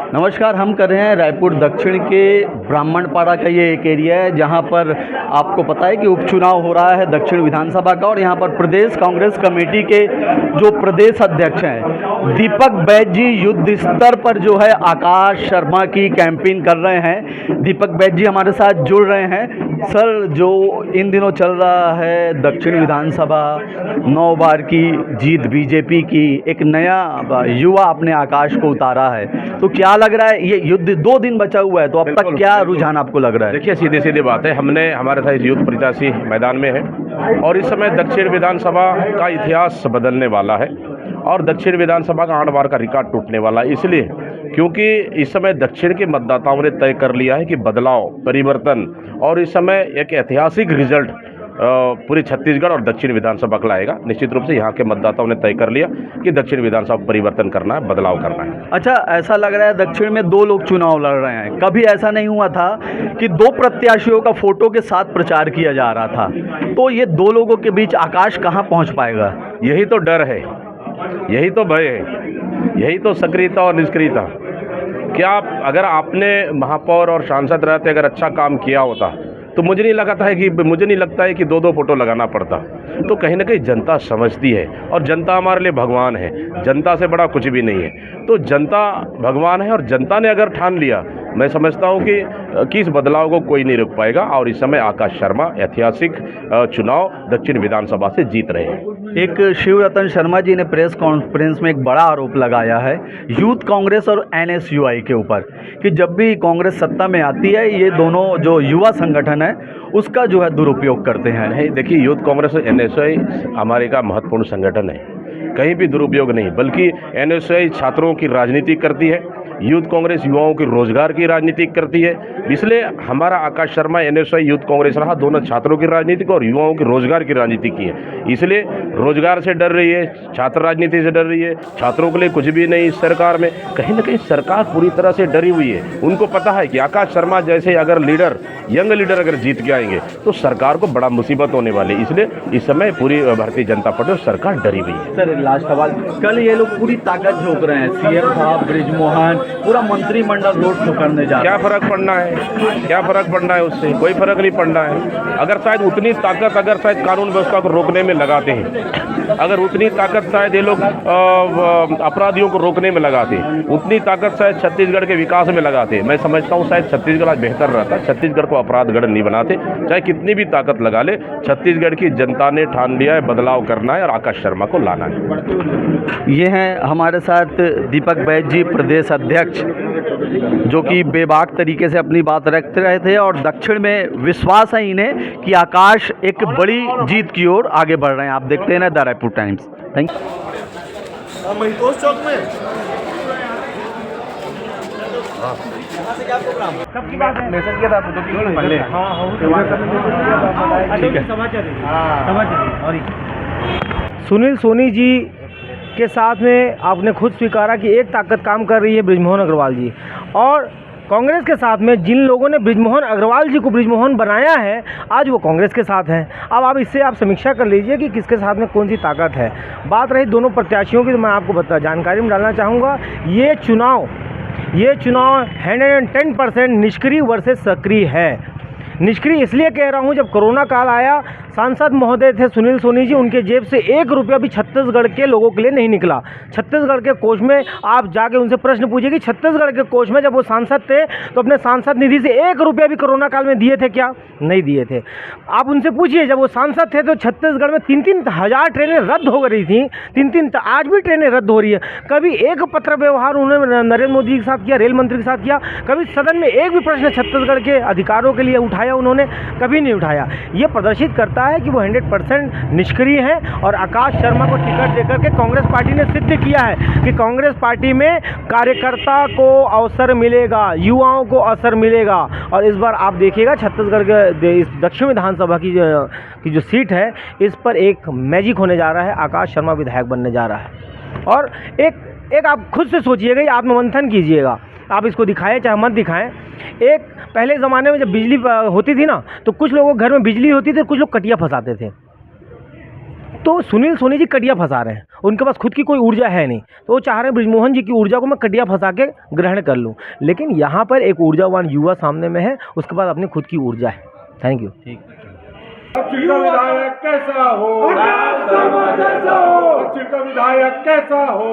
नमस्कार। हम कर रहे हैं रायपुर दक्षिण के ब्राह्मणपाड़ा का ये एक एरिया है जहाँ पर आपको पता है कि उपचुनाव हो रहा है दक्षिण विधानसभा का, और यहाँ पर प्रदेश कांग्रेस कमेटी के जो प्रदेश अध्यक्ष हैं दीपक बैज जी युद्ध स्तर पर जो है आकाश शर्मा की कैंपेन कर रहे हैं। दीपक बैज जी हमारे साथ जुड़ रहे हैं। सर, जो इन दिनों चल रहा है दक्षिण विधानसभा 9 बार की जीत बीजेपी की, एक नया युवा अपने आकाश को उतारा है, तो क्या लग रहा है ये युद्ध 2 दिन बचा हुआ है तो अब तक क्या रुझान आपको लग रहा है? देखिए, सीधी सीधी बात है, हमारे साथ यूथ प्रत्याशी मैदान में है और इस समय दक्षिण विधानसभा का इतिहास बदलने वाला है और दक्षिण विधानसभा का 8 बार का रिकॉर्ड टूटने वाला है। इसलिए क्योंकि इस समय दक्षिण के मतदाताओं ने तय कर लिया है कि बदलाव, परिवर्तन, और इस समय एक ऐतिहासिक रिजल्ट पूरे छत्तीसगढ़ और दक्षिण विधानसभा का लाएगा। निश्चित रूप से यहाँ के मतदाताओं ने तय कर लिया कि दक्षिण विधानसभा परिवर्तन करना है, बदलाव करना है। अच्छा, ऐसा लग रहा है दक्षिण में 2 लोग चुनाव लड़ रहे हैं। कभी ऐसा नहीं हुआ था कि 2 प्रत्याशियों का फोटो के साथ प्रचार किया जा रहा था, तो ये 2 लोगों के बीच आकाश कहाँ पहुँच पाएगा? यही तो डर है, यही तो भय है, यही तो सक्रियता और निष्क्रियता। क्या अगर आपने महापौर और सांसद रहते अगर अच्छा काम किया होता तो मुझे नहीं लगता है कि 2 फोटो लगाना पड़ता। तो कहीं ना कहीं जनता समझती है और जनता हमारे लिए भगवान है, जनता से बड़ा कुछ भी नहीं है। तो जनता भगवान है और जनता ने अगर ठान लिया, मैं समझता हूँ कि इस बदलाव को कोई नहीं रोक पाएगा। और इस समय आकाश शर्मा ऐतिहासिक चुनाव दक्षिण विधानसभा से जीत रहे हैं। एक शिवरतन शर्मा जी ने प्रेस कॉन्फ्रेंस में एक बड़ा आरोप लगाया है यूथ कांग्रेस और एनएसयूआई के ऊपर कि जब भी कांग्रेस सत्ता में आती है ये दोनों जो युवा संगठन है उसका जो है दुरुपयोग करते हैं। नहीं, देखिए, यूथ कांग्रेस और एनएसयूआई हमारे का महत्वपूर्ण संगठन है, कहीं भी दुरुपयोग नहीं, बल्कि एनएसयूआई छात्रों की राजनीति करती है, यूथ कांग्रेस युवाओं की रोजगार की राजनीति करती है। इसलिए हमारा आकाश शर्मा एनएसयूआई यूथ कांग्रेस रहा, दोनों छात्रों की राजनीति और युवाओं की रोजगार की राजनीति की है। इसलिए रोजगार से डर रही है, छात्र राजनीति से डर रही है, छात्रों के लिए कुछ भी नहीं। इस सरकार में कहीं ना कहीं सरकार पूरी तरह से डरी हुई है। उनको पता है कि आकाश शर्मा जैसे अगर लीडर, यंग लीडर अगर जीत के आएंगे तो सरकार को बड़ा मुसीबत होने वाली। इसलिए इस समय पूरी भारतीय जनता पार्टी और सरकार डरी हुई है। सर, लास्ट सवाल, कल ये लोग पूरी ताकत झोंक रहे हैं, सीएम साहब, बृजमोहन, पूरा मंत्रिमंडल रोड शो करने जा रहे हैं। क्या फर्क पड़ना है? क्या फर्क पड़ना है? उससे कोई फर्क नहीं पड़ना है। अगर शायद उतनी ताकत अगर शायद कानून व्यवस्था को रोकने में लगाते हैं, अगर उतनी ताकत शायद ये लोग अपराधियों को रोकने में लगाते, उतनी ताकत शायद छत्तीसगढ़ के विकास में लगाते, मैं समझता हूँ शायद छत्तीसगढ़ आज बेहतर रहता। छत्तीसगढ़ को अपराधगढ़ नहीं बनाते, चाहे कितनी भी ताकत लगा ले। छत्तीसगढ़ की जनता ने ठान लिया है बदलाव करना है और आकाश शर्मा को लाना है। ये हैं हमारे साथ दीपक बैज जी, प्रदेश अध्यक्ष, जो कि बेबाक तरीके से अपनी बात रखते रहे थे और दक्षिण में विश्वास है इन्हें कि आकाश एक बड़ी जीत की ओर आगे बढ़ रहे हैं। आप देखते हैं ना the Raipur times. Thank you. चौक में मैसेज किया था आपको पहले। ठीक है। सुनील सोनी जी के साथ में आपने खुद स्वीकारा कि एक ताकत काम कर रही है बृजमोहन अग्रवाल जी, और कांग्रेस के साथ में जिन लोगों ने बृजमोहन अग्रवाल जी को बृजमोहन बनाया है आज वो कांग्रेस के साथ हैं। अब आप इससे समीक्षा कर लीजिए कि किसके साथ में कौन सी ताकत है। बात रही दोनों प्रत्याशियों की, तो मैं आपको जानकारी में डालना चाहूँगा, ये चुनाव 110% निष्क्रिय वर्सेस सक्रिय है। निष्क्रिय इसलिए कह रहा हूँ, जब कोरोना काल आया, सांसद महोदय थे सुनील सोनी जी, उनके जेब से 1 रुपया भी छत्तीसगढ़ के लोगों के लिए नहीं निकला। छत्तीसगढ़ के कोष में आप जाके उनसे प्रश्न पूछिए कि छत्तीसगढ़ के कोष में जब वो सांसद थे तो अपने सांसद निधि से 1 रुपया भी कोरोना काल में दिए थे क्या? नहीं दिए थे। आप उनसे पूछिए, जब वो सांसद थे तो छत्तीसगढ़ में 3-3 हज़ार ट्रेनें रद्द हो रही थी, 3-3 आज भी ट्रेनें रद्द हो रही है। कभी एक पत्र व्यवहार उन्होंने नरेंद्र मोदी के साथ किया, रेल मंत्री के साथ किया? कभी सदन में एक भी प्रश्न छत्तीसगढ़ के अधिकारों के लिए उठाया उन्होंने? कभी नहीं उठाया। ये प्रदर्शित करता है कि वो 100% निष्क्रिय है। और आकाश शर्मा को टिकट देकर के कांग्रेस पार्टी ने सिद्ध किया है कि कांग्रेस पार्टी में कार्यकर्ता को अवसर मिलेगा, युवाओं को अवसर मिलेगा। और इस बार आप देखिएगा छत्तीसगढ़ के इस दक्षिण विधानसभा की जो सीट है, इस पर एक मैजिक होने जा रहा है। आकाश शर्मा विधायक बनने जा रहा है। और एक आप खुद से सोचिएगा, आत्ममंथन कीजिएगा, आप इसको दिखाएं चाहे मत दिखाएं। एक पहले ज़माने में जब बिजली होती थी ना, तो कुछ लोगों के घर में बिजली होती थी, कुछ लोग कटिया फंसाते थे। तो सुनील सोनी जी कटिया फंसा रहे हैं, उनके पास खुद की कोई ऊर्जा है नहीं, तो वो चाह रहे हैं बृजमोहन जी की ऊर्जा को मैं कटिया फंसा के ग्रहण कर लूं। लेकिन यहाँ पर एक ऊर्जावान युवा सामने में है, उसके पास अपनी खुद की ऊर्जा है। Thank you. दक्षिण का विधायक कैसा हो, दक्षिण का विधायक कैसा हो,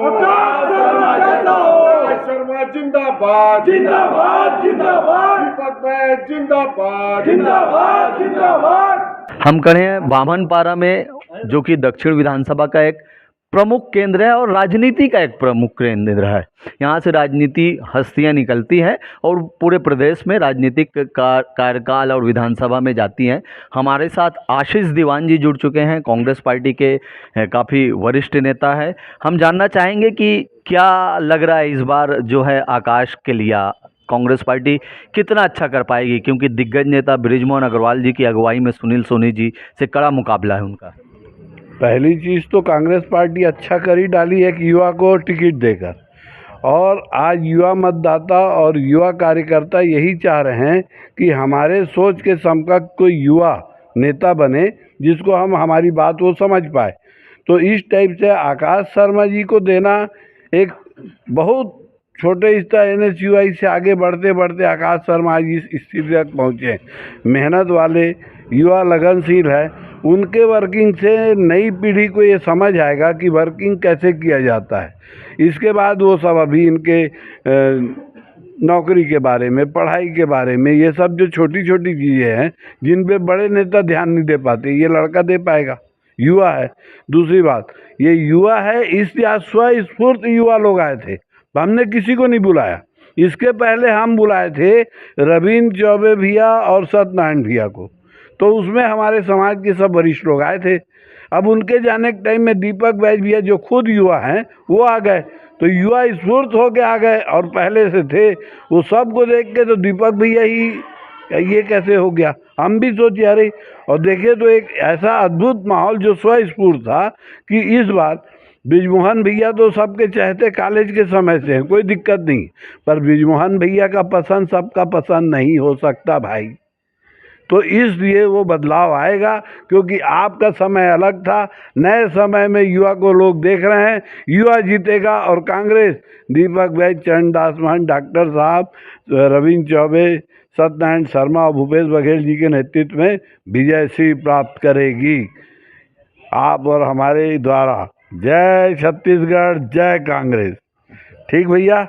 शर्मा जिंदाबाद, जिंदाबाद, जिंदाबाद, दीपक बैज जिंदाबाद, जिंदाबाद, जिंदाबाद। हम खड़े हैं बामनपारा में, जो कि दक्षिण विधानसभा का एक प्रमुख केंद्र है और राजनीति का एक प्रमुख केंद्र है। यहाँ से राजनीति हस्तियाँ निकलती हैं और पूरे प्रदेश में राजनीतिक कार्यकाल और विधानसभा में जाती हैं। हमारे साथ आशीष दीवान जी जुड़ चुके हैं, कांग्रेस पार्टी के काफ़ी वरिष्ठ नेता है। हम जानना चाहेंगे कि क्या लग रहा है इस बार जो है आकाश के लिया कांग्रेस पार्टी कितना अच्छा कर पाएगी, क्योंकि दिग्गज नेता बृजमोहन अग्रवाल जी की अगुवाई में सुनील सोनी जी से कड़ा मुकाबला है उनका। पहली चीज़ तो कांग्रेस पार्टी अच्छा कर ही डाली है कि युवा को टिकट देकर, और आज युवा मतदाता और युवा कार्यकर्ता यही चाह रहे हैं कि हमारे सोच के समकक्ष कोई युवा नेता बने जिसको हम हमारी बात वो समझ पाए। तो इस टाइप से आकाश शर्मा जी को देना एक बहुत छोटे स्तर NSUI से आगे बढ़ते बढ़ते आकाश शर्मा आज इस स्थिति तक पहुँचे। मेहनत वाले युवा लगनशील है, उनके वर्किंग से नई पीढ़ी को ये समझ आएगा कि वर्किंग कैसे किया जाता है। इसके बाद वो सब अभी इनके नौकरी के बारे में, पढ़ाई के बारे में, ये सब जो छोटी छोटी चीज़ें हैं जिन पे बड़े नेता ध्यान नहीं दे पाते, ये लड़का दे पाएगा। युवा है। दूसरी बात, ये युवा है, इस स्वस्फूर्त युवा लोग आए थे, हमने किसी को नहीं बुलाया। इसके पहले हम बुलाए थे रविंद्र चौबे भैया और सत्यनारायण भैया को, तो उसमें हमारे समाज के सब वरिष्ठ लोग आए थे। अब उनके जाने के टाइम में दीपक बैज भैया जो खुद युवा हैं वो आ गए, तो युवा स्फूर्त होके आ गए और पहले से थे। वो सबको देख के तो दीपक भैया ही ये कैसे हो गया, हम भी सोचे अरे, और देखे तो एक ऐसा अद्भुत माहौल जो स्वस्फूर्त था कि इस बार बृजमोहन भैया तो सबके चाहते कॉलेज के समय से हैं, कोई दिक्कत नहीं, पर बृजमोहन भैया का पसंद सबका पसंद नहीं हो सकता भाई। तो इसलिए वो बदलाव आएगा, क्योंकि आपका समय अलग था, नए समय में युवा को लोग देख रहे हैं, युवा जीतेगा। और कांग्रेस दीपक बैज, चरणदास महंत, डॉक्टर साहब, रविंद्र चौबे, सत्यनारायण शर्मा और भूपेश बघेल जी के नेतृत्व में विजय श्री प्राप्त करेगी। आप और हमारे द्वारा जय छत्तीसगढ़, जय कांग्रेस। ठीक भैया।